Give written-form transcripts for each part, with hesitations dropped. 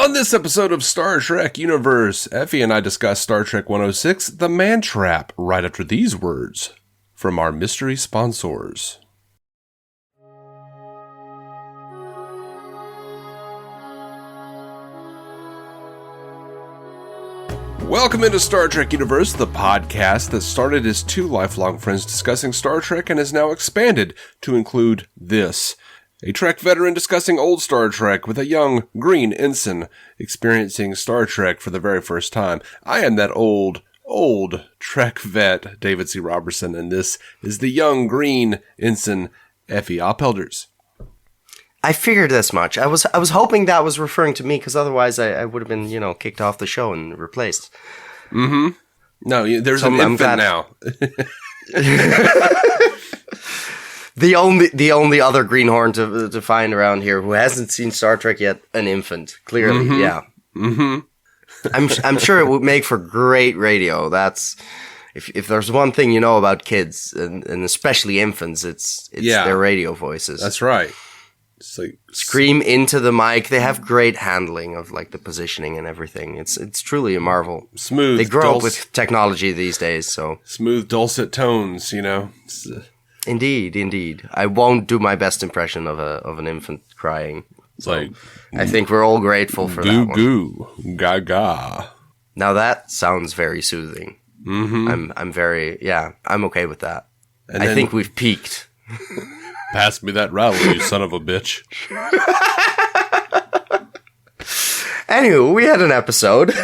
On this episode of Star Trek Universe, Effie and I discuss Star Trek 106, The Man Trap, right after these words from our mystery sponsors. Welcome into Star Trek Universe, the podcast that started as two lifelong friends discussing Star Trek and has now expanded to include this. A Trek veteran discussing old Star Trek with a young green ensign experiencing Star Trek for the very first time. I am that old Trek vet, David C. Roberson, and this is the young green ensign, Effie Ophelders. I figured as much. I was hoping that was referring to me, because otherwise I would have been, kicked off the show and replaced. Mm-hmm. No, there's an infant now. The only other greenhorn to find around here who hasn't seen Star Trek yet, an infant. Clearly, mm-hmm. Yeah. Mm-hmm. I'm sure it would make for great radio. That's if there's one thing you know about kids and especially infants, it's their radio voices. That's right. It's like scream into the mic. They have great handling of like the positioning and everything. It's truly a marvel. Smooth. They grow up with technology these days, so smooth, dulcet tones. Indeed. I won't do my best impression of an infant crying. It's like I think we're all grateful for that one. Goo goo, gaga. Now that sounds very soothing. Mm-hmm. I'm okay with that. And I think we've peaked. Pass me that rattle, you son of a bitch. Anyway, we had an episode.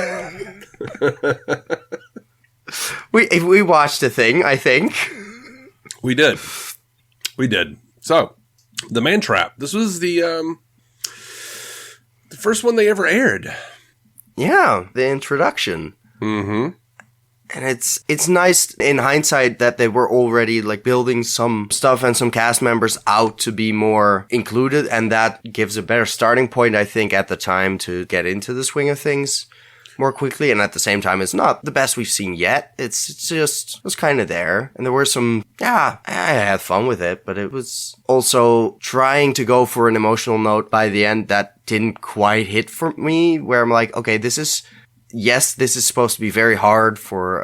we watched a thing, I think. We did. So, The Man Trap. This was the first one they ever aired. Yeah, the introduction. Mm-hmm. And it's nice in hindsight that they were already like building some stuff and some cast members out to be more included, and that gives a better starting point, I think, at the time to get into the swing of things more quickly. And at the same time, it's not the best we've seen yet. It was kind of there. And there were some, I had fun with it, but it was also trying to go for an emotional note by the end that didn't quite hit for me, where I'm like, okay, this is supposed to be very hard for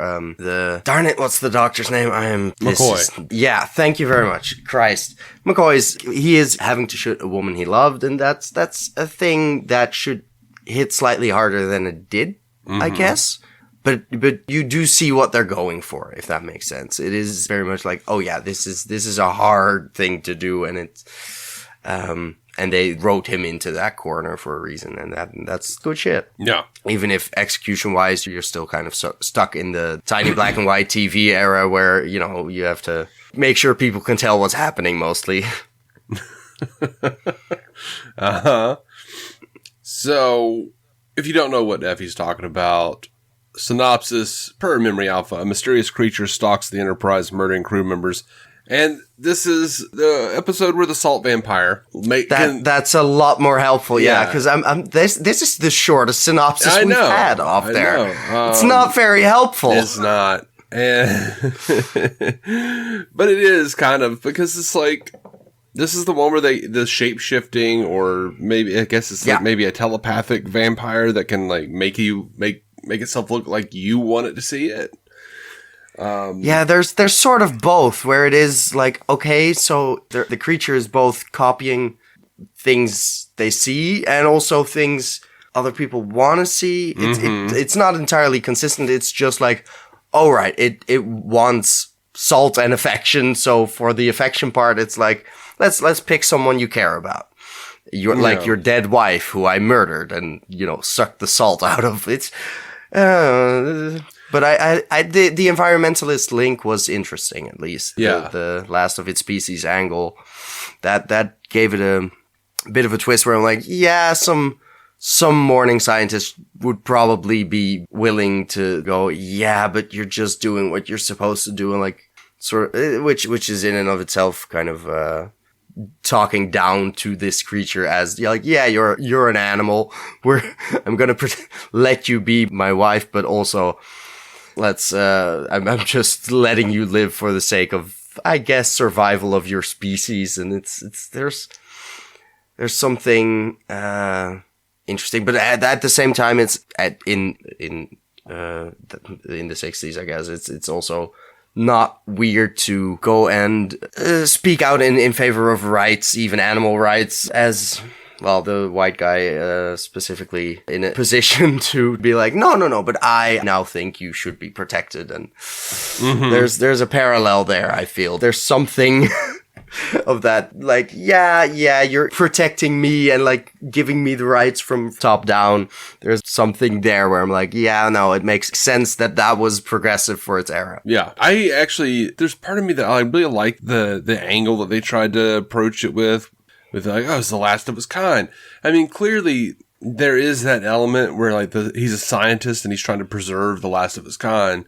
darn it, what's the doctor's name? McCoy. Thank you very much. Christ. He is having to shoot a woman he loved, and that's a thing that should hit slightly harder than it did, I guess. But you do see what they're going for, if that makes sense. It is very much like, oh yeah, this is a hard thing to do, and it's and they wrote him into that corner for a reason, and that's good shit. Yeah. Even if execution-wise, you're still kind of stuck in the tiny black and white TV era where, you have to make sure people can tell what's happening mostly. Uh-huh. So, if you don't know what Effie's talking about, synopsis, per Memory Alpha, a mysterious creature stalks the Enterprise, murdering crew members. And this is the episode where the salt vampire that's a lot more helpful, yeah. Because this is the shortest synopsis we've had off there. It's not very helpful. It's not, but it is kind of, because it's like this is the one where the shape shifting, or maybe I guess it's like maybe a telepathic vampire that can like make itself look like you want it to see it. There's sort of both, where it is like, okay, so the creature is both copying things they see and also things other people want to see. It's not entirely consistent. It's just like, all right, it wants salt and affection. So for the affection part, it's like, let's pick someone you care about. Like your dead wife who I murdered and, sucked the salt out of. It's, but the environmentalist link was interesting, at least. Yeah. The last of its species angle. That gave it a bit of a twist where I'm like, yeah, some morning scientist would probably be willing to go, yeah, but you're just doing what you're supposed to do, and like sort of, which is in and of itself kind of talking down to this creature as like, yeah, you're an animal. I'm gonna let you be my wife, but also I'm just letting you live for the sake of, I guess, survival of your species. And there's something interesting. But at the same time, it's in the 60s, I guess. It's also not weird to go and speak out in favor of rights, even animal rights, as well, the white guy specifically in a position to be like, no, but I now think you should be protected. And there's a parallel there, I feel. There's something of that, like, yeah, you're protecting me and like giving me the rights from top down. There's something there where I'm like, yeah, no, it makes sense that was progressive for its era. Yeah, there's part of me that I really like the angle that they tried to approach it with like, oh, it's the last of its kind. I mean, clearly there is that element where like he's a scientist and he's trying to preserve the last of his kind.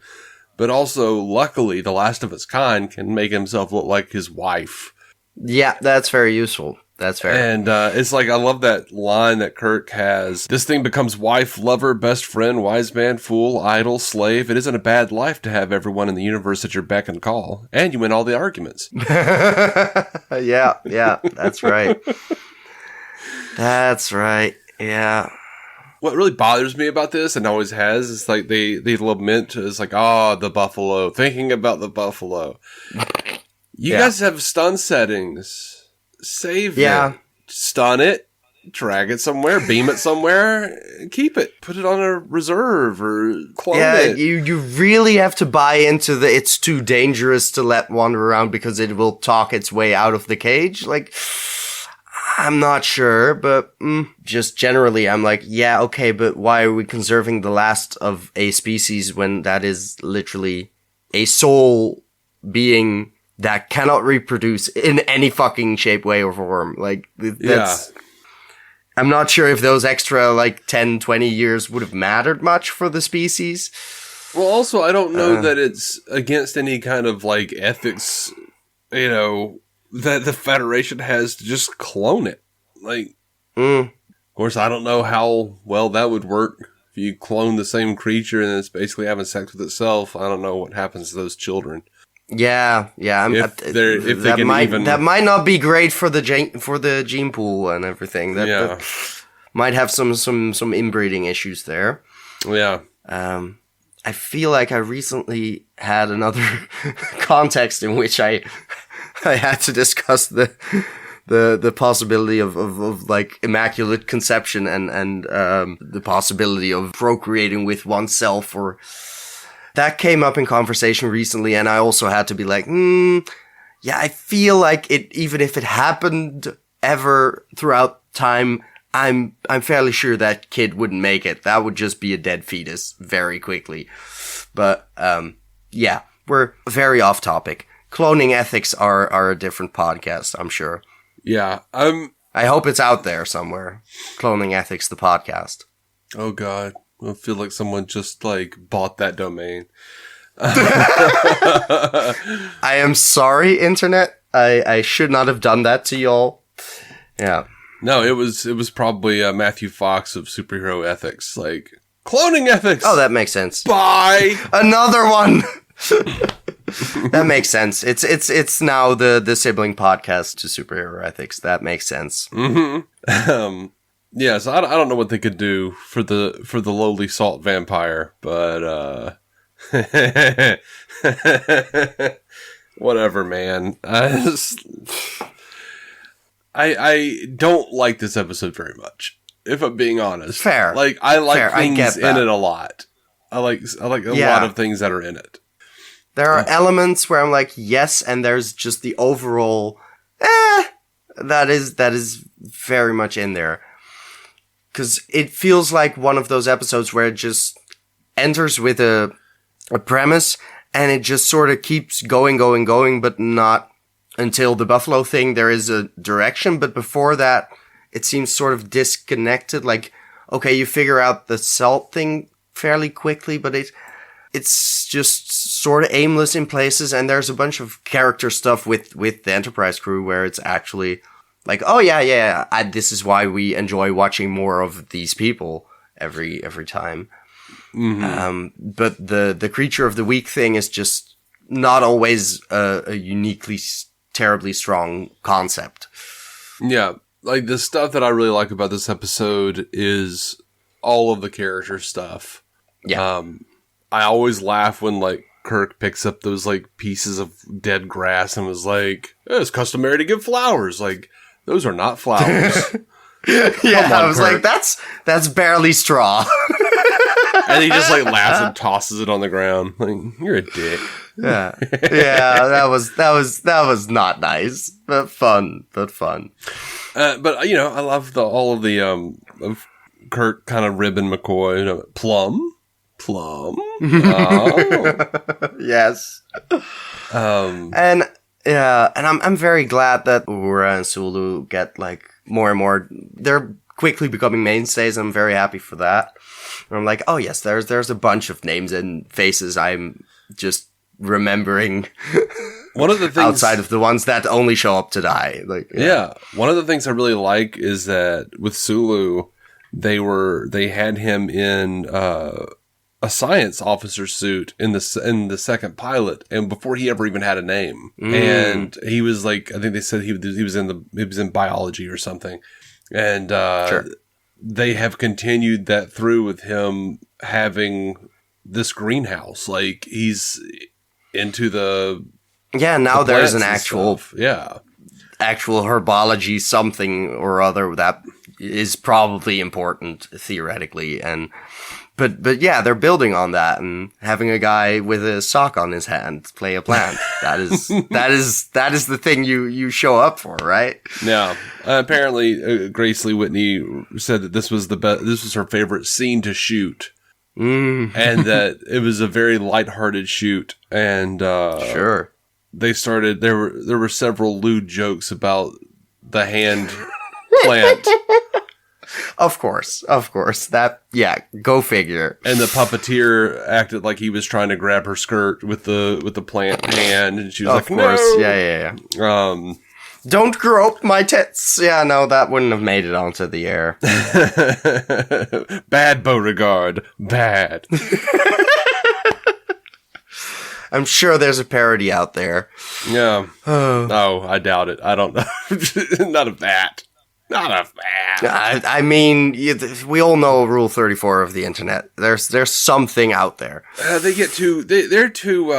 But also, luckily, the last of its kind can make himself look like his wife. Yeah, that's very useful. That's fair. And it's like, I love that line that Kirk has. This thing becomes wife, lover, best friend, wise man, fool, idol, slave. It isn't a bad life to have everyone in the universe at your beck and call. And you win all the arguments. Yeah, that's right. That's right, yeah. What really bothers me about this, and always has, is like they lament, it's like, the buffalo, thinking about the buffalo. You guys have stun settings. Save it. Stun it. Drag it somewhere. Beam it somewhere. Keep it. Put it on a reserve or clone it. You really have to buy into it's too dangerous to let wander around because it will talk its way out of the cage. Like, I'm not sure, but just generally, I'm like, yeah, okay, but why are we conserving the last of a species when that is literally a sole being that cannot reproduce in any fucking shape, way, or form? Like, that's... Yeah. I'm not sure if those extra, 10, 20 years would have mattered much for the species. Well, also, I don't know that it's against any kind of, ethics, that the Federation has to just clone it. Of course, I don't know how well that would work. If you clone the same creature and it's basically having sex with itself, I don't know what happens to those children. Yeah. That might not be great for the gene pool and everything. That might have some inbreeding issues there. Yeah. I feel like I recently had another context in which I had to discuss the possibility of immaculate conception and the possibility of procreating with oneself, or that came up in conversation recently, and I also had to be like, I feel like it, even if it happened ever throughout time, I'm fairly sure that kid wouldn't make it. That would just be a dead fetus very quickly. But we're very off topic. Cloning ethics are a different podcast, I'm sure. Yeah. I hope it's out there somewhere. Cloning Ethics, the podcast. Oh, God. I feel like someone just, bought that domain. I am sorry, Internet. I should not have done that to y'all. Yeah. No, it was probably Matthew Fox of Superhero Ethics. Cloning ethics! Oh, that makes sense. Bye! Another one! That makes sense. It's now the sibling podcast to Superhero Ethics. That makes sense. Mm-hmm. Yeah, so I don't know what they could do for the lowly salt vampire, but whatever, man. I don't like this episode very much, if I'm being honest. Fair. I like things in it a lot. I like a lot of things that are in it. There are elements where I'm like, yes, and there's just the overall, that is very much in there. Because it feels like one of those episodes where it just enters with a premise, and it just sort of keeps going, but not until the buffalo thing. There is a direction, but before that, it seems sort of disconnected. Okay, you figure out the salt thing fairly quickly, but it's just sort of aimless in places, and there's a bunch of character stuff with the Enterprise crew where it's actually this is why we enjoy watching more of these people every time. Mm-hmm. But the creature of the week thing is just not always a uniquely terribly strong concept. Yeah. like the stuff that I really like about this episode is all of the character stuff. Yeah. I always laugh when like Kirk picks up those like pieces of dead grass and was like, it's customary to give flowers. Like, those are not flowers. Yeah, I was Kirk. Like, that's barely straw. And he just like laughs and tosses it on the ground. Like, you're a dick. Yeah. Yeah, that was not nice. But fun. But you know, I love all of the of Kirk kind of ribbing McCoy, you know, Plum. Oh. Yes. And I'm very glad that Uhura and Sulu get like more and more. They're quickly becoming mainstays. I'm very happy for that. And I'm like, oh yes, there's a bunch of names and faces I'm just remembering. One of the things outside of the ones that only show up to die. Like, yeah. One of the things I really like is that with Sulu, they had him in a science officer suit in the second pilot, and before he ever even had a name, and he was like, I think they said he was in biology or something, and sure. They have continued that through with him having this greenhouse, like he's into the now the there's an actual actual herbology something or other that is probably important theoretically, and but yeah, they're building on that and having a guy with a sock on his hand play a plant. that is the thing you show up for, right? Yeah. Apparently, Grace Lee Whitney said that this was this was her favorite scene to shoot, and that it was a very lighthearted shoot. And sure, they started. There were several lewd jokes about the hand plant. Of course. That, yeah, go figure. And the puppeteer acted like he was trying to grab her skirt with the plant hand, and she was like, "Of course, no. Yeah. Don't grope my tits." Yeah, no, that wouldn't have made it onto the air. Bad Beauregard, bad. I'm sure there's a parody out there. Yeah. Oh, I doubt it. I don't know. None of that. Not a fan. I mean, we all know Rule 34 of the internet. There's something out there. They're too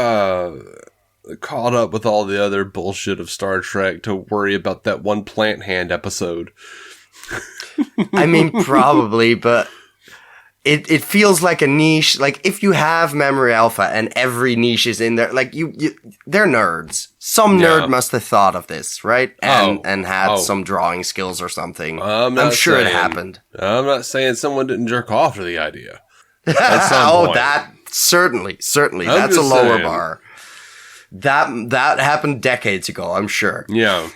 caught up with all the other bullshit of Star Trek to worry about that one plant hand episode. I mean, probably, but it feels like a niche. Like, if you have Memory Alpha and every niche is in there, like they're nerds. Some nerd must have thought of this, right? And had some drawing skills or something. I'm sure it happened. I'm not saying someone didn't jerk off to the idea. At some point. That certainly. That's a lower bar. That happened decades ago, I'm sure. Yeah.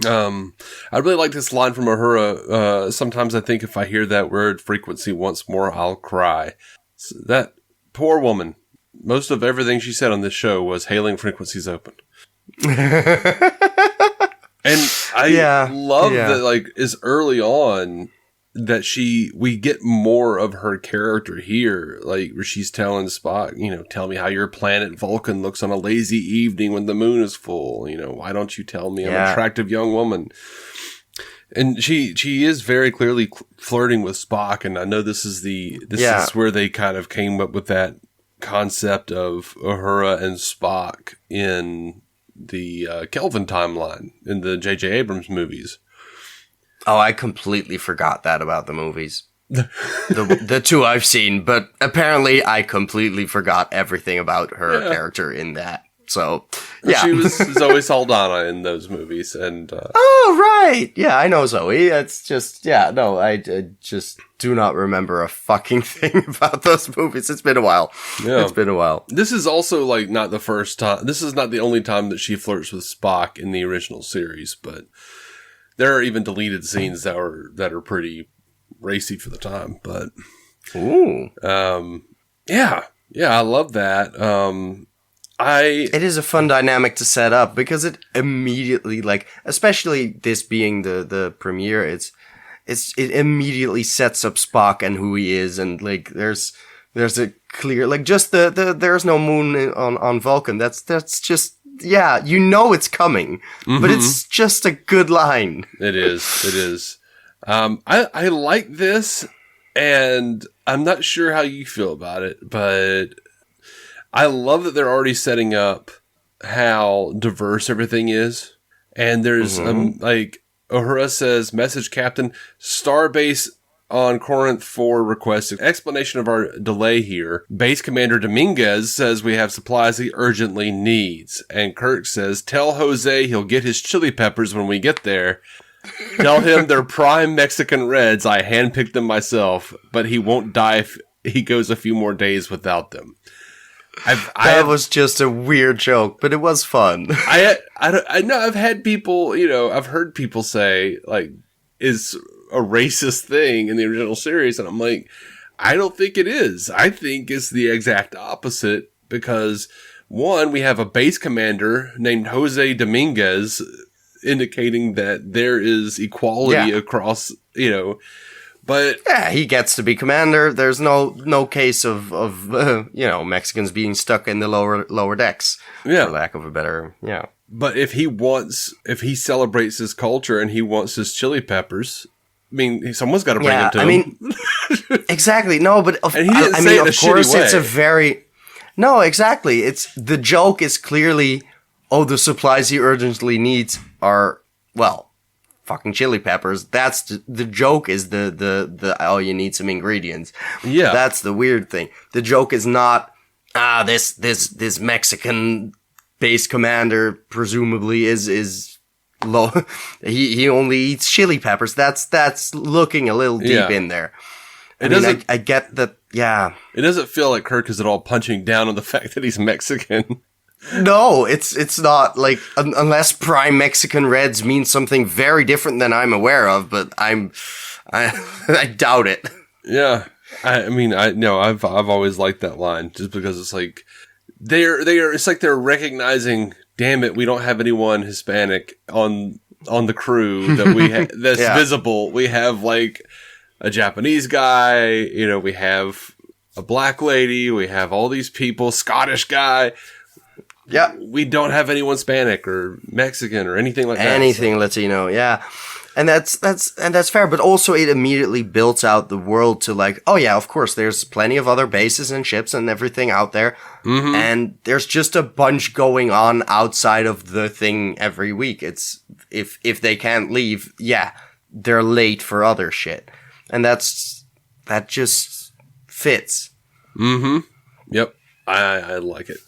I really like this line from Uhura. Sometimes I think if I hear that word frequency once more, I'll cry. So that poor woman. Most of everything she said on this show was hailing frequencies open. And I love that, like, is early on that we get more of her character here, like where she's telling Spock, you know, tell me how your planet Vulcan looks on a lazy evening when the moon is full. You know, why don't you tell me I'm an attractive young woman? And she is very clearly flirting with Spock, and I know this is where they kind of came up with that concept of Uhura and Spock in the Kelvin timeline in the J.J. Abrams movies. Oh, I completely forgot that about the movies. the two I've seen, but apparently I completely forgot everything about her character in that. So, yeah. She was Zoe Saldana in those movies. And oh, right. Yeah, I know Zoe. It's just, I just do not remember a fucking thing about those movies. It's been a while. Yeah. It's been a while. This is also, like, not the first time. This is not the only time that she flirts with Spock in the original series, but there are even deleted scenes that are pretty racy for the time. But, ooh. Yeah, I love that. It is a fun dynamic to set up because it immediately, like, especially this being the premiere, it immediately sets up Spock and who he is, and like there's a clear, like, just the there's no moon on Vulcan. That's just yeah, you know it's coming, but it's just a good line. It is. I like this, and I'm not sure how you feel about it, but I love that they're already setting up how diverse everything is. And there's, like, Uhura says, message Captain, Starbase on Corinth 4 requests an explanation of our delay here. Base Commander Dominguez says we have supplies he urgently needs. And Kirk says, tell Jose he'll get his chili peppers when we get there. Tell him they're prime Mexican reds. I handpicked them myself, but he won't die if he goes a few more days without them. That was just a weird joke, but it was fun. I know I've had people, I've heard people say, like, is a racist thing in the original series, and I'm like, I don't think it is. I think it's the exact opposite, because one, we have a base commander named Jose Dominguez indicating that there is equality across, but yeah, he gets to be commander. There's no case of Mexicans being stuck in the lower decks, for lack of a better, But if he celebrates his culture and he wants his chili peppers, I mean, someone's got to bring them to him. Exactly. No, but of course, it's a very exactly. It's the joke is clearly, the supplies he urgently needs are fucking chili peppers. That's the joke is the you need some ingredients. Yeah. That's the weird thing. The joke is not, this Mexican base commander presumably is low. he only eats chili peppers. That's looking a little deep in there. I get that. Yeah. It doesn't feel like Kirk is at all punching down on the fact that he's Mexican. No, it's not, like, unless prime Mexican reds means something very different than I'm aware of, but I doubt it. Yeah. I've always liked that line, just because it's like, it's like they're recognizing, damn it, we don't have anyone Hispanic on the crew that we that's visible. We have, like, a Japanese guy, we have a black lady, we have all these people, Scottish guy. Yeah, we don't have anyone Hispanic or Mexican or anything like that. Anything Latino, yeah, and that's fair. But also, it immediately builds out the world to, like, oh yeah, of course, there's plenty of other bases and ships and everything out there, and there's just a bunch going on outside of the thing every week. It's if they can't leave, they're late for other shit, and that just fits. Yep, I like it.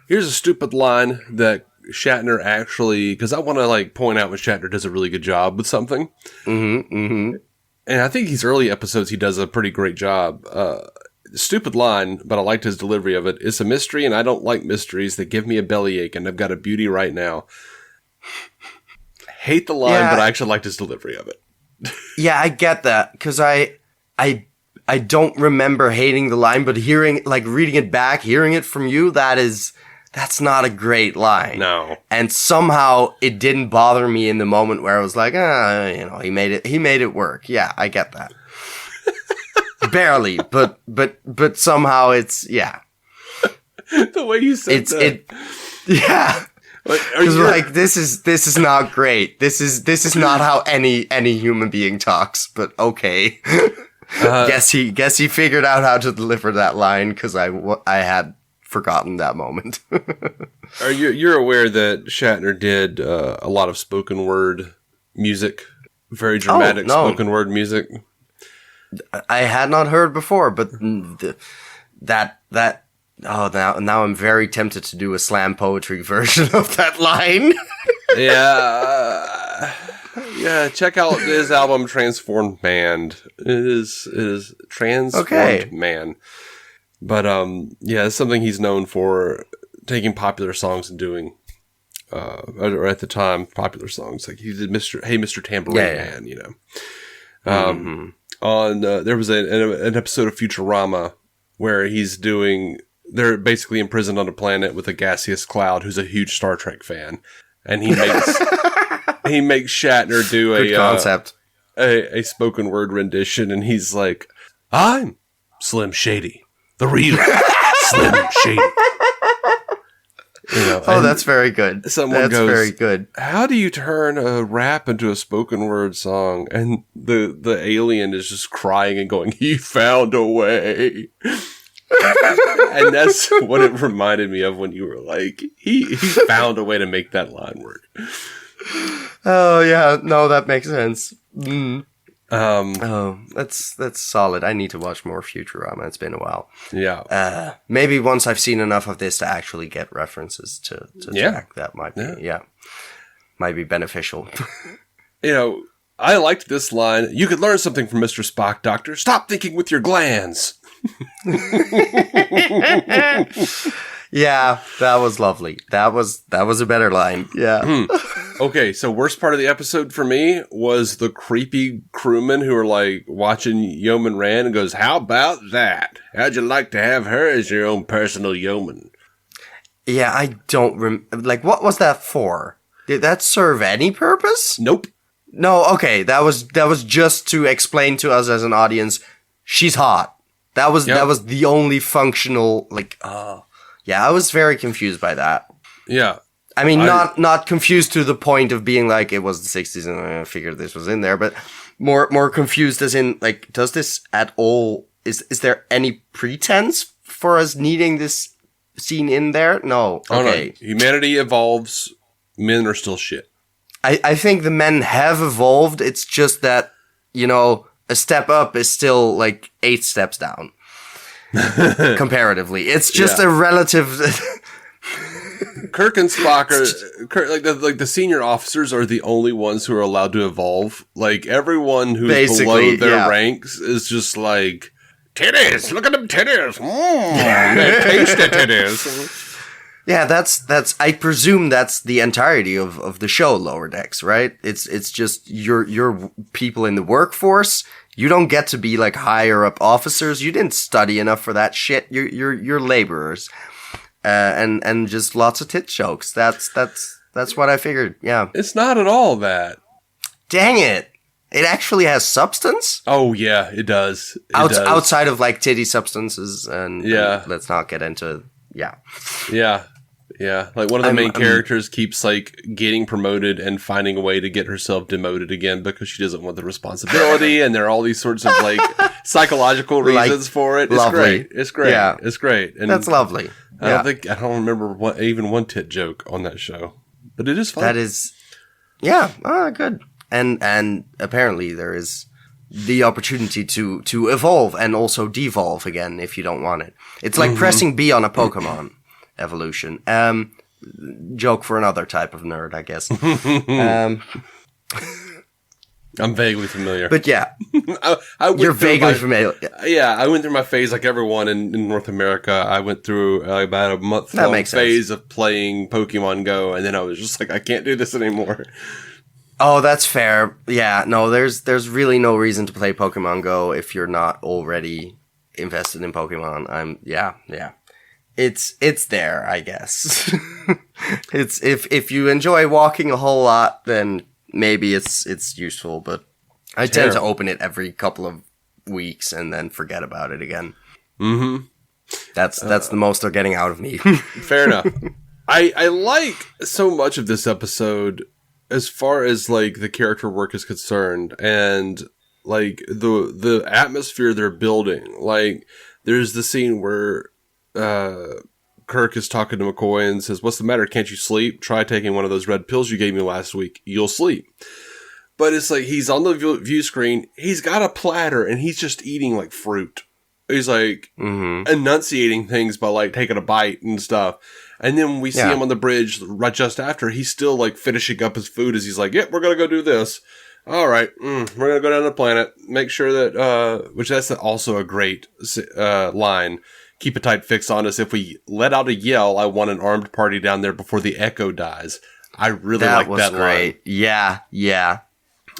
Here's a stupid line that Shatner actually, because I want to, like, point out when Shatner does a really good job with something. And I think these early episodes, he does a pretty great job. Stupid line, but I liked his delivery of it. It's a mystery, and I don't like mysteries that give me a bellyache, and I've got a beauty right now. Hate the line, but I actually liked his delivery of it. Yeah, I get that, because I don't remember hating the line, but reading it back, hearing it from you, that's not a great line. No. And somehow it didn't bother me in the moment where I was like, he made it work. Yeah, I get that. Barely, but somehow it's, The way you said that. Like, this is not great. This is not how any human being talks, but okay. Guess he figured out how to deliver that line, because I had forgotten that moment. You're aware that Shatner did a lot of spoken word music, very dramatic spoken word music? I had not heard before, but now I'm very tempted to do a slam poetry version of that line. Yeah, check out his album Transformed Man. It is Transformed Man. But it's something he's known for, taking popular songs and doing or at the time popular songs. Like he did Mr. Tambourine Man, On there was an episode of Futurama where they're basically imprisoned on a planet with a gaseous cloud who's a huge Star Trek fan, and he makes Shatner do a spoken word rendition, and he's like, "I'm Slim Shady, the real Slim Shady." Oh, that's very good. Someone goes, very good. How do you turn a rap into a spoken word song? And the alien is just crying and going, "He found a way." And that's what it reminded me of when you were like, he found a way to make that line work. Oh yeah, no, that makes sense. That's solid. I need to watch more Futurama. It's been a while. Yeah. Maybe once I've seen enough of this to actually get references to track, that might be might be beneficial. I liked this line. You could learn something from Mr. Spock, Doctor. Stop thinking with your glands. Yeah, that was lovely. That was a better line. Yeah. Okay, so worst part of the episode for me was the creepy crewmen who are like watching Yeoman Rand and goes, "How about that? How'd you like to have her as your own personal yeoman?" Yeah, I don't what was that for? Did that serve any purpose? Nope. No, okay, that was just to explain to us as an audience, she's hot. That was the only functional yeah, I was very confused by that. Yeah. I mean, not confused to the point of being like, it was the 60s and I figured this was in there, but more confused as in, like, does this at all, is there any pretense for us needing this scene in there? No. Okay. Oh, no. Humanity evolves. Men are still shit. I think the men have evolved. It's just that, a step up is still like 8 steps down. Comparatively. It's just a relative... Kirk and Spock are the senior officers are the only ones who are allowed to evolve. Like, everyone who's below their ranks is just like, titties, look at them titties. Taste the titties. Yeah, that's I presume that's the entirety of the show, Lower Decks, right? It's just your people in the workforce. You don't get to be like higher up officers. You didn't study enough for that shit. You're laborers. And just lots of tit jokes. That's what I figured. Yeah. It's not at all that. Dang it. It actually has substance? Oh yeah, it does. Outside of like titty substances and let's not get into Yeah. Like, one of the main characters keeps like getting promoted and finding a way to get herself demoted again because she doesn't want the responsibility, and there are all these sorts of like psychological reasons for it. It's lovely. great. It's great. Yeah. It's great. And that's lovely. I don't remember even one tit joke on that show, but it is fun. That is, yeah, good. And apparently there is the opportunity to evolve and also devolve again if you don't want it. It's like pressing B on a Pokemon evolution. Joke for another type of nerd, I guess. I'm vaguely familiar. But yeah. You're vaguely familiar. Yeah, I went through my phase like everyone in North America. I went through about a month-long phase of playing Pokemon Go, and then I was just like, I can't do this anymore. Oh, that's fair. Yeah, no, there's really no reason to play Pokemon Go if you're not already invested in Pokemon. Yeah. It's there, I guess. It's if you enjoy walking a whole lot, then maybe it's useful, but I tend to open it every couple of weeks and then forget about it again. Mm-hmm. That's the most they're getting out of me. Fair enough. I like so much of this episode as far as like the character work is concerned, and like the atmosphere they're building. Like, there's the scene where Kirk is talking to McCoy and says, "What's the matter? Can't you sleep? Try taking one of those red pills you gave me last week. You'll sleep." But it's like, he's on the view screen. He's got a platter and he's just eating like fruit. He's like enunciating things by like taking a bite and stuff. And then we see him on the bridge right just after. He's still like finishing up his food as he's like, "Yep, we're going to go do this. All right. We're going to go down the planet. Make sure that, which that's also a great line. Keep a tight fix on us. If we let out a yell, I want an armed party down there before the echo dies." I really like that line. Yeah.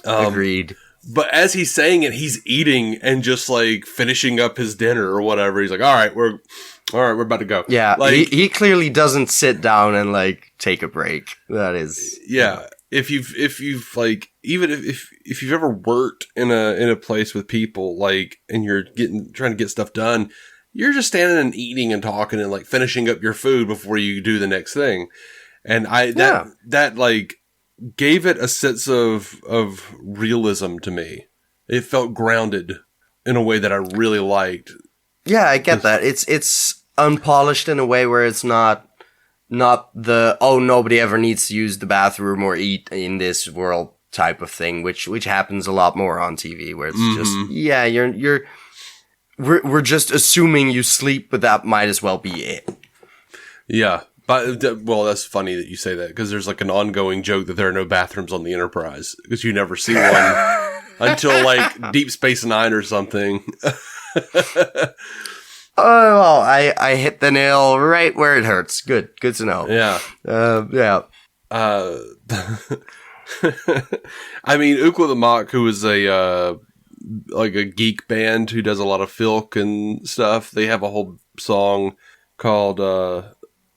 Agreed. But as he's saying it, he's eating and just like finishing up his dinner or whatever. He's like, all right, we're about to go. Yeah. Like, he clearly doesn't sit down and like take a break. That is. Yeah. If you've like, even if you've ever worked in a place with people, like, and you're trying to get stuff done, you're just standing and eating and talking and like finishing up your food before you do the next thing. And that like gave it a sense of realism to me. It felt grounded in a way that I really liked. Yeah, I get that. It's unpolished in a way where it's not the nobody ever needs to use the bathroom or eat in this world type of thing, which happens a lot more on TV, where it's just we're just assuming you sleep, but that might as well be it. Yeah, but well, that's funny that you say that, because there's like an ongoing joke that there are no bathrooms on the Enterprise because you never see one until like Deep Space Nine or something. Oh, well, I hit the nail right where it hurts. Good to know. Yeah. Yeah. I mean, Ukla the Mock, who is a geek band who does a lot of filk and stuff, they have a whole song called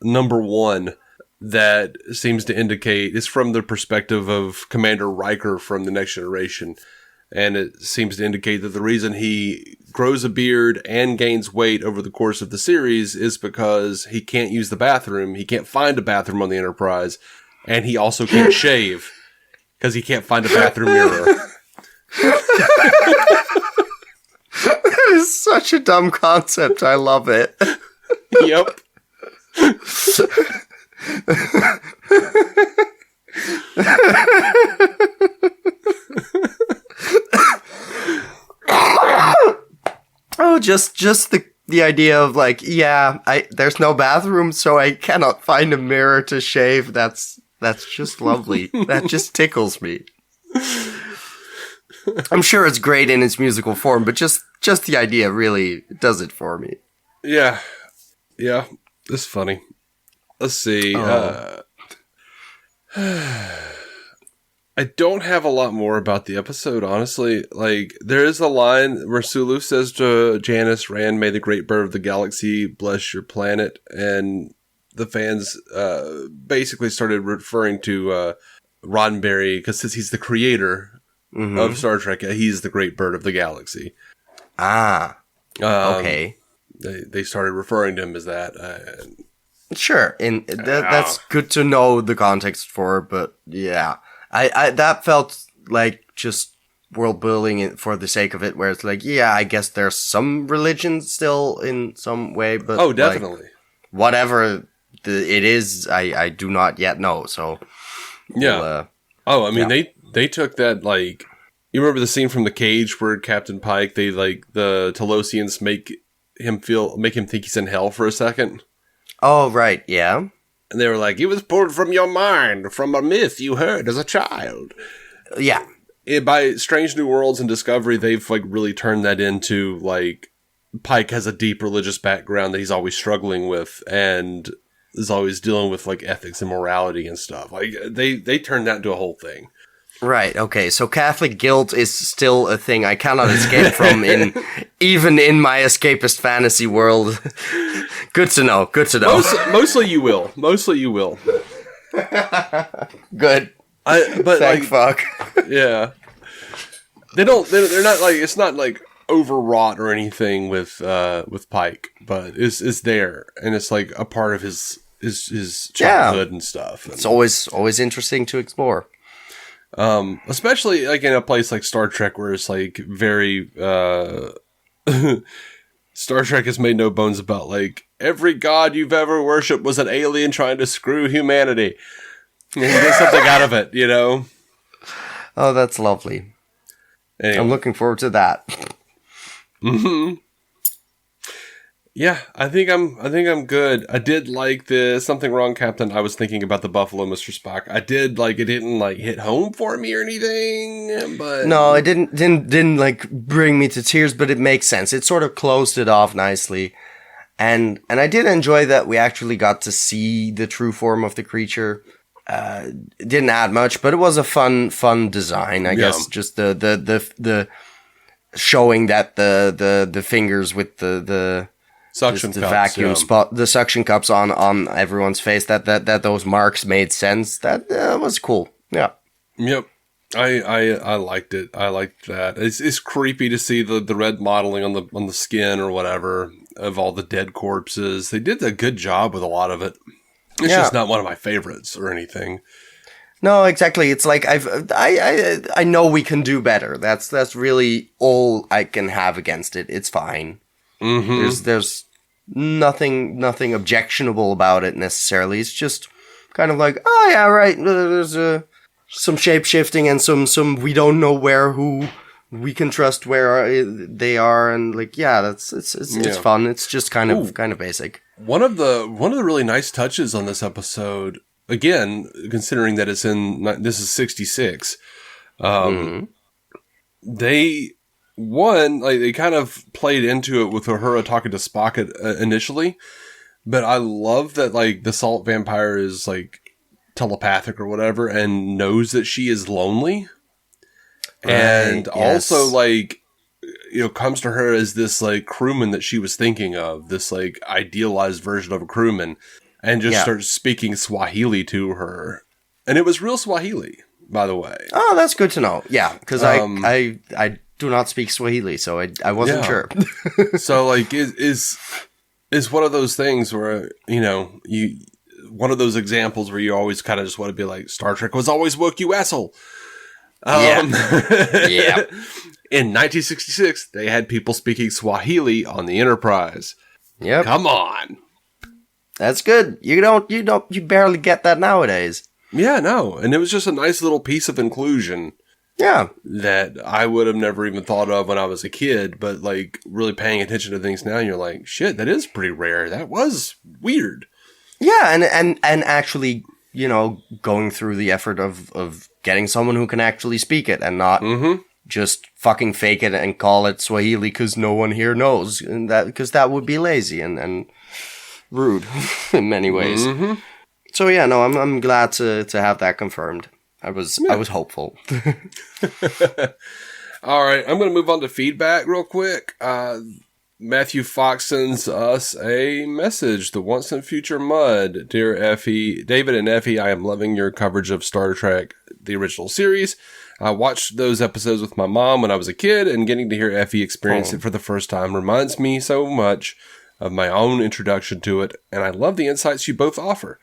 Number One that seems to indicate it's from the perspective of Commander Riker from The Next Generation. And it seems to indicate that the reason he grows a beard and gains weight over the course of the series is because he can't use the bathroom. He can't find a bathroom on the Enterprise. And he also can't shave because he can't find a bathroom mirror. That is such a dumb concept. I love it. Yep. Oh, just the idea of like, there's no bathroom, so I cannot find a mirror to shave. That's just lovely. That just tickles me. I'm sure it's great in its musical form, but just the idea really does it for me. Yeah. It's funny. Let's see. I don't have a lot more about the episode, honestly. Like, there is a line where Sulu says to Janice Rand, "May the great bird of the galaxy bless your planet." And the fans basically started referring to Roddenberry, because since he's the creator of Star Trek, he's the great bird of the galaxy. Okay. They started referring to him as that. Sure, and that's good to know the context for, but yeah. I that felt like just world building for the sake of it, where it's like, yeah, I guess there's some religion still in some way, but definitely. Like, whatever it is, I do not yet know, so. Yeah. They took that, like, you remember the scene from The Cage where Captain Pike, they, like, the Telosians make him think he's in hell for a second? Oh, right, yeah. And they were like, "It was pulled from your mind, from a myth you heard as a child." Yeah. By Strange New Worlds and Discovery, they've like really turned that into like Pike has a deep religious background that he's always struggling with and is always dealing with like ethics and morality and stuff. Like they turned that into a whole thing. Right. Okay. So Catholic guilt is still a thing I cannot escape from even in my escapist fantasy world. Good to know. Mostly you will. Good. Thank fuck. Yeah. They're not like, it's not like overwrought or anything with Pike, but it's there, and it's like a part of his childhood and stuff. It's always interesting to explore. Especially like in a place like Star Trek, where it's like very Star Trek has made no bones about like every god you've ever worshipped was an alien trying to screw humanity. And get something out of it, you know? Oh, that's lovely. Anyway. I'm looking forward to that. Mm-hmm. Yeah, I think I'm good. I did like the Something Wrong, Captain. I was thinking about the Buffalo Mr. Spock. I did like it didn't like hit home for me or anything, but no, it didn't like bring me to tears, but it makes sense. It sort of closed it off nicely. And I did enjoy that we actually got to see the true form of the creature. It didn't add much, but it was a fun design, I guess. Just the showing that the fingers with the suction cups, vacuum spot, the suction cups on everyone's face, that those marks made sense. That was cool. Yeah. Yep. I liked it. I liked that. It's creepy to see the red modeling on the skin or whatever. of all the dead corpses. They did a good job with a lot of it. It's just not one of my favorites or anything. No, exactly. It's like I know we can do better. That's really all I can have against it. It's fine. Mm-hmm. There's nothing objectionable about it necessarily. It's just kind of like, oh yeah, right. There's some shape shifting and some we don't know who we can trust where they are, and like it's fun. It's just kind of basic. One of the really nice touches on this episode, again, considering that this is 66, they kind of played into it with Uhura talking to Spock initially, but I love that like the salt vampire is like telepathic or whatever and knows that she is lonely, and also like, you know, comes to her as this like crewman that she was thinking of, this like idealized version of a crewman, and just starts speaking Swahili to her, and it was real Swahili, by the way. Oh, that's good to know. Yeah, because I do not speak Swahili, so I wasn't sure. So like is one of those things where, you know, one of those examples where you always kind of just want to be like, Star Trek was always woke, you asshole. Yeah. In 1966, they had people speaking Swahili on the Enterprise. Yep. Come on. That's good. You barely get that nowadays. Yeah, no. And it was just a nice little piece of inclusion. Yeah. That I would have never even thought of when I was a kid, but like really paying attention to things now, you're like, shit, that is pretty rare. That was weird. Yeah, and actually, you know, going through the effort of getting someone who can actually speak it and not just fucking fake it and call it Swahili because no one here knows, and because that would be lazy and rude in many ways. So yeah, no, I'm glad to have that confirmed. I was hopeful. All right, I'm going to move on to feedback real quick. Matthew Fox sends us a message. The Once and Future Mud. Dear Effie, David and Effie, I am loving your coverage of Star Trek, the original series. I watched those episodes with my mom when I was a kid, and getting to hear Effie experience it for the first time reminds me so much of my own introduction to it, and I love the insights you both offer.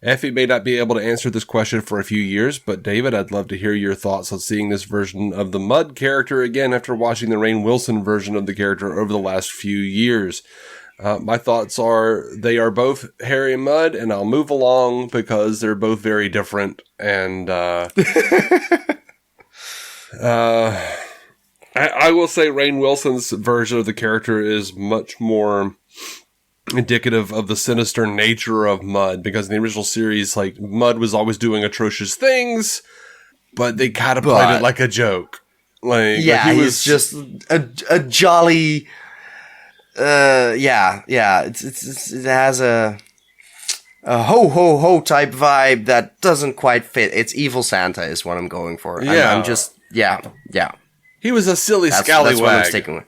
Effie may not be able to answer this question for a few years, but David, I'd love to hear your thoughts on seeing this version of the Mud character again after watching the Rainn Wilson version of the character over the last few years. My thoughts are they are both Harry and Mud, and I'll move along because they're both very different. And I will say Rainn Wilson's version of the character is much more indicative of the sinister nature of Mud, because in the original series, like, Mud was always doing atrocious things, but they kind of played it like a joke. Like, yeah, he was just a jolly. It has a ho ho ho type vibe that doesn't quite fit. It's evil Santa is what I'm going for. Yeah, I'm just yeah. He was a silly scallywag. That's what I'm sticking with.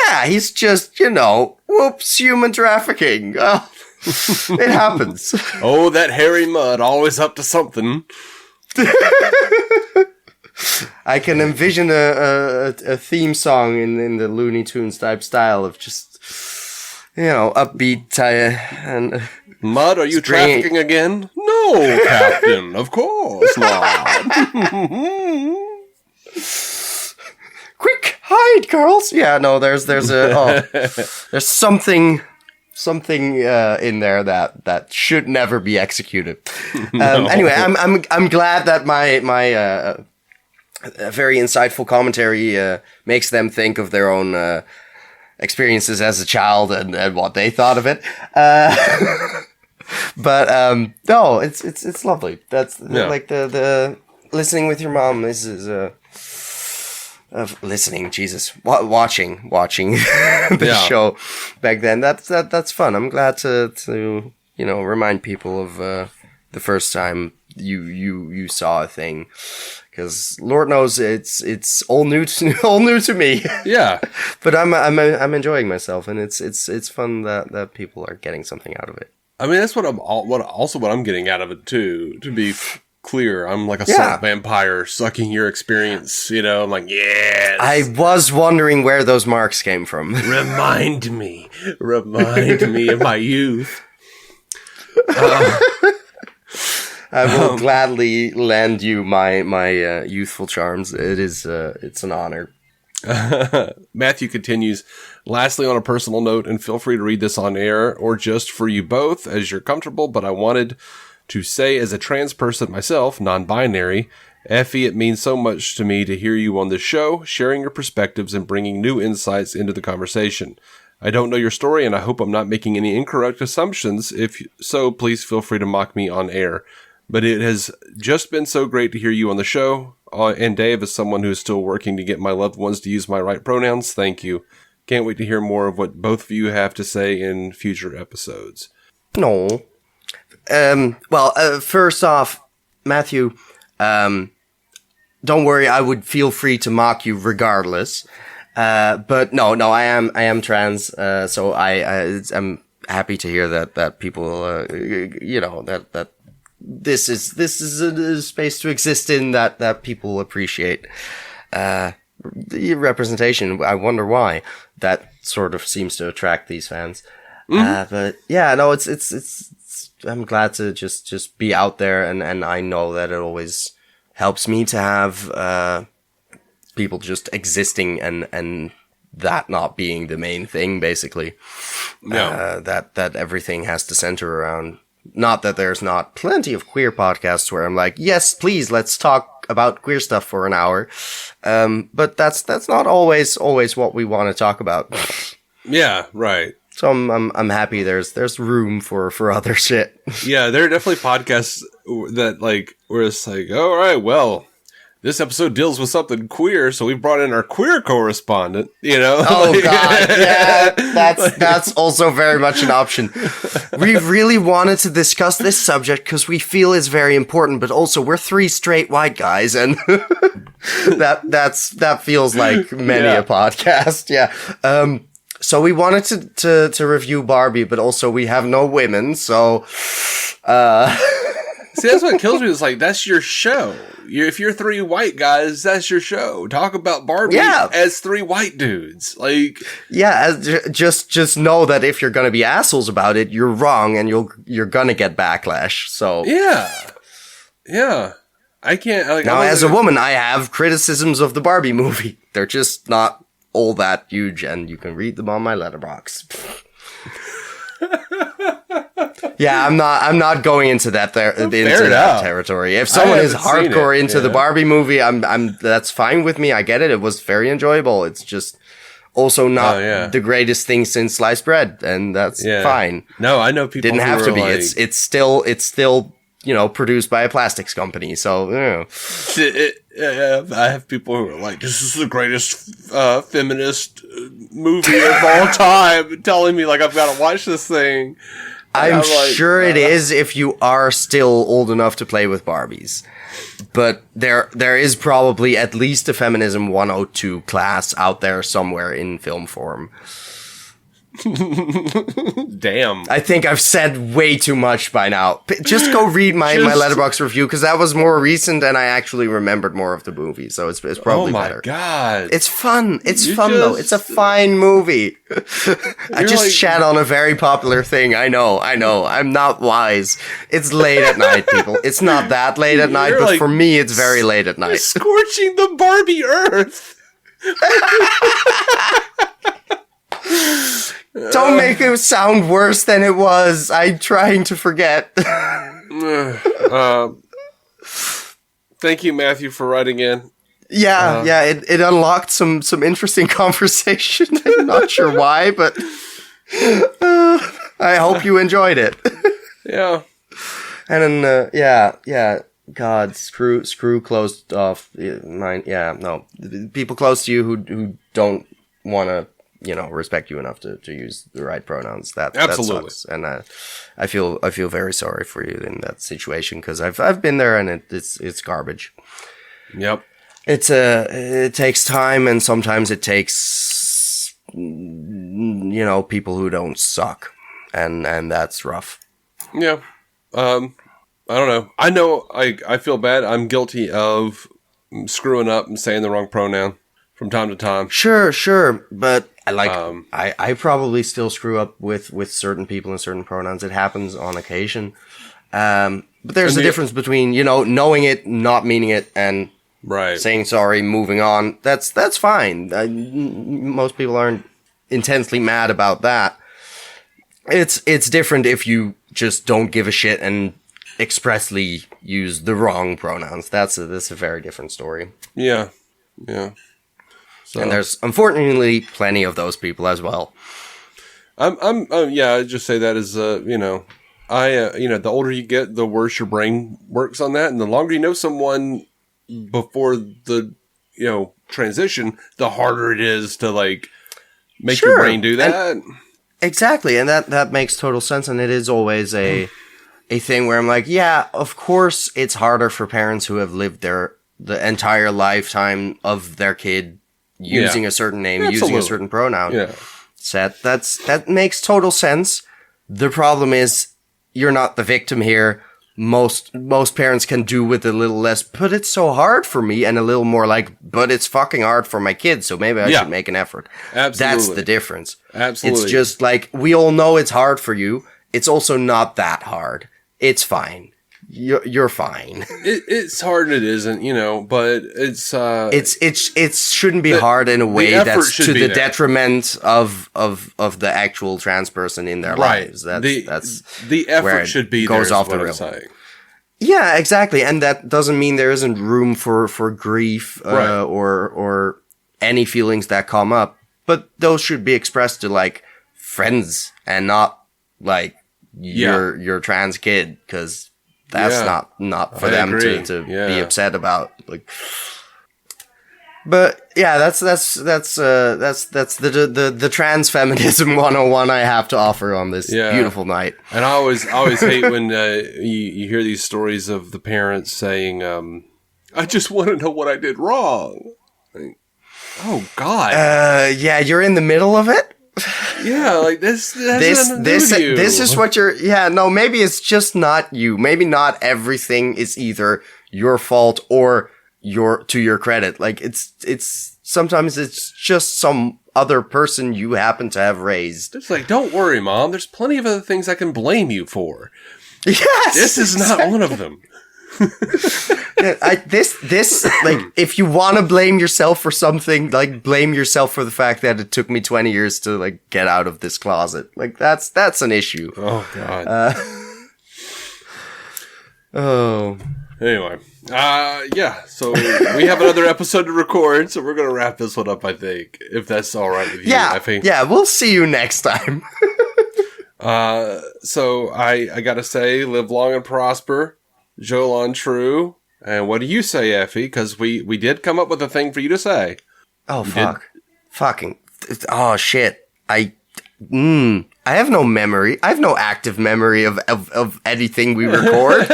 Yeah, he's just, you know, whoops, human trafficking. It happens. Oh, that hairy Mud, always up to something. I can envision a theme song in the Looney Tunes type style of just, you know, upbeat and... Mud, are you trafficking again? No, Captain, of course not. Quick, hide, girls! Yeah, no, there's something in there that should never be executed. No. Anyway, I'm glad that my very insightful commentary makes them think of their own experiences as a child and what they thought of it. But no, it's lovely. That's like the listening with your mom is listening, Jesus, watching the show back then. That's fun. I'm glad to you know, remind people of the first time you saw a thing, because Lord knows it's all new to me. Yeah, but I'm enjoying myself, and it's fun that people are getting something out of it. I mean, that's what I'm getting out of it too. To be clear. I'm like a salt vampire sucking your experience, I'm like, yes. I was wondering where those marks came from. Remind me of my youth. I will gladly lend you my youthful charms. It's an honor. Matthew continues, lastly, on a personal note, and feel free to read this on air or just for you both as you're comfortable, but I wanted to say, as a trans person myself, non-binary, Effie, it means so much to me to hear you on this show, sharing your perspectives and bringing new insights into the conversation. I don't know your story, and I hope I'm not making any incorrect assumptions. If so, please feel free to mock me on air. But it has just been so great to hear you on the show. And Dave, as someone who is still working to get my loved ones to use my right pronouns, thank you. Can't wait to hear more of what both of you have to say in future episodes. No. First off, Matthew, don't worry, I would feel free to mock you regardless. But no, I am trans, so I'm happy to hear that people, that this is a space to exist in that people appreciate. The representation, I wonder why that sort of seems to attract these fans. But yeah, no, it's I'm glad to just be out there, and I know that it always helps me to have people just existing and that not being the main thing, basically. No. That everything has to center around. Not that there's not plenty of queer podcasts where I'm like, yes, please, let's talk about queer stuff for an hour. But that's not always what we want to talk about. Yeah, right. So I'm happy there's room for other shit. Yeah, there are definitely podcasts that where it's like, all right, well, this episode deals with something queer, so we brought in our queer correspondent, Oh god, yeah, that's also very much an option. We really wanted to discuss this subject because we feel it's very important, but also we're three straight white guys, and that feels like many a podcast. Yeah. So we wanted to review Barbie, but also we have no women, so See, that's what kills me. It's like, that's your show. If you're three white guys, that's your show. Talk about Barbie as three white dudes. Just know that if you're gonna be assholes about it, you're wrong, and you're gonna get backlash. So yeah. I can't. Now, as a woman, I have criticisms of the Barbie movie. They're just not all that huge, and you can read them on my letterbox. Yeah, I'm not going into that territory. If someone is hardcore into the Barbie movie, that's fine with me. I get it. It was very enjoyable. It's just also not the greatest thing since sliced bread, and that's fine. No, I know people didn't have to be. It's still produced by a plastics company. So I have people who are like, this is the greatest feminist movie of all time, telling me I've got to watch this thing. I'm sure it is if you are still old enough to play with Barbies. But there is probably at least a Feminism 102 class out there somewhere in film form. Damn. I think I've said way too much by now. Just go read my Letterboxd review, because that was more recent and I actually remembered more of the movie, so it's probably better. Oh my god. It's fun. Though. It's a fine movie. I just shat on a very popular thing. I know. I'm not wise. It's late at night, people. It's not that late at night, but for me, it's very late at night. Scorching the Barbie Earth. Don't make it sound worse than it was. I'm trying to forget. Thank you, Matthew, for writing in. Yeah, it unlocked some interesting conversation. I'm not sure why, but I hope you enjoyed it. Yeah. And then, God, screw closed off. People close to you who don't want to, respect you enough to use the right pronouns. That sucks. And I feel very sorry for you in that situation, because I've been there, and it's garbage. Yep. It takes time, and sometimes it takes people who don't suck, and that's rough. Yeah. I I don't know. I feel bad. I'm guilty of screwing up and saying the wrong pronoun from time to time. Sure. But I probably still screw up with certain people and certain pronouns. It happens on occasion. But there's a difference between, knowing it, not meaning it, and saying sorry, moving on. That's fine. Most people aren't intensely mad about that. It's different if you just don't give a shit and expressly use the wrong pronouns. That's a very different story. Yeah. So. And there's unfortunately plenty of those people as well. I just say that as the older you get, the worse your brain works on that, and the longer you know someone before the transition, the harder it is to make your brain do that. Exactly, and that makes total sense, and it is always a thing where I'm like, yeah, of course it's harder for parents who have lived the entire lifetime of their kid using a certain name, using a certain pronoun. Yeah. That makes total sense. The problem is you're not the victim here. Most parents can do with a little less, but it's so hard for me, and a little more but it's fucking hard for my kids, so maybe I should make an effort. Absolutely. That's the difference. Absolutely. It's just we all know it's hard for you. It's also not that hard. It's fine. You're fine. It's hard and it isn't, but it's it shouldn't be hard in a way that's to the detriment of the actual trans person in their lives. That's the effort should be goes there, off is what the I'm rail. saying. Yeah, exactly. And that doesn't mean there isn't room for grief or any feelings that come up, but those should be expressed to friends and not your trans kid, because that's not for them to be upset about. But yeah, that's the trans feminism 101 I have to offer on this beautiful night. And I always hate when you hear these stories of the parents saying, "I just want to know what I did wrong." Oh God. Yeah, you're in the middle of it. Yeah, this is what you're. Yeah, no, maybe it's just not you. Maybe not everything is either your fault or to your credit. It's sometimes it's just some other person you happen to have raised. It's don't worry, Mom. There's plenty of other things I can blame you for. Yes, this is not one of them. If you want to blame yourself for something, blame yourself for the fact that it took me 20 years to get out of this closet. That's an issue. Oh God. Anyway, so we have another episode to record, so we're gonna wrap this one up, I think, if that's all right with you, Effie. Yeah, we'll see you next time. So I gotta say, live long and prosper. Jolon true. And what do you say, Effie? Because we did come up with a thing for you to say. Oh, fuck. Fucking. Oh, shit. I have no memory. I have no active memory of anything we record.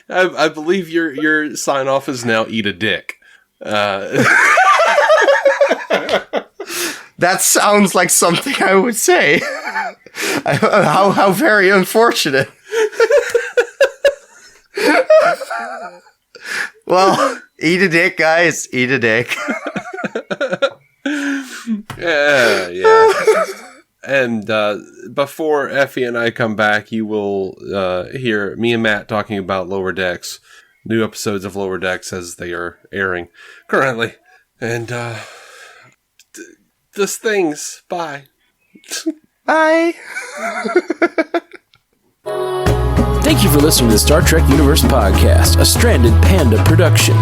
I believe your sign off is now eat a dick. That sounds like something I would say. How very unfortunate. Well, eat a dick, guys. Eat a dick. Yeah. And before Effie and I come back, you will hear me and Matt talking about Lower Decks, new episodes of Lower Decks as they are airing currently. And just things. Bye. Bye. Thank you for listening to the Star Trek Universe Podcast, a Stranded Panda production.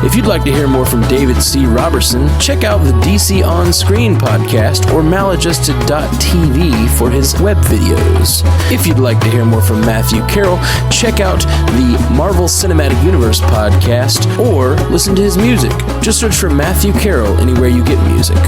If you'd like to hear more from David C. Roberson, check out the DC On Screen podcast or maladjusted.tv for his web videos. If you'd like to hear more from Matthew Carroll, check out the Marvel Cinematic Universe podcast or listen to his music. Just search for Matthew Carroll anywhere you get music.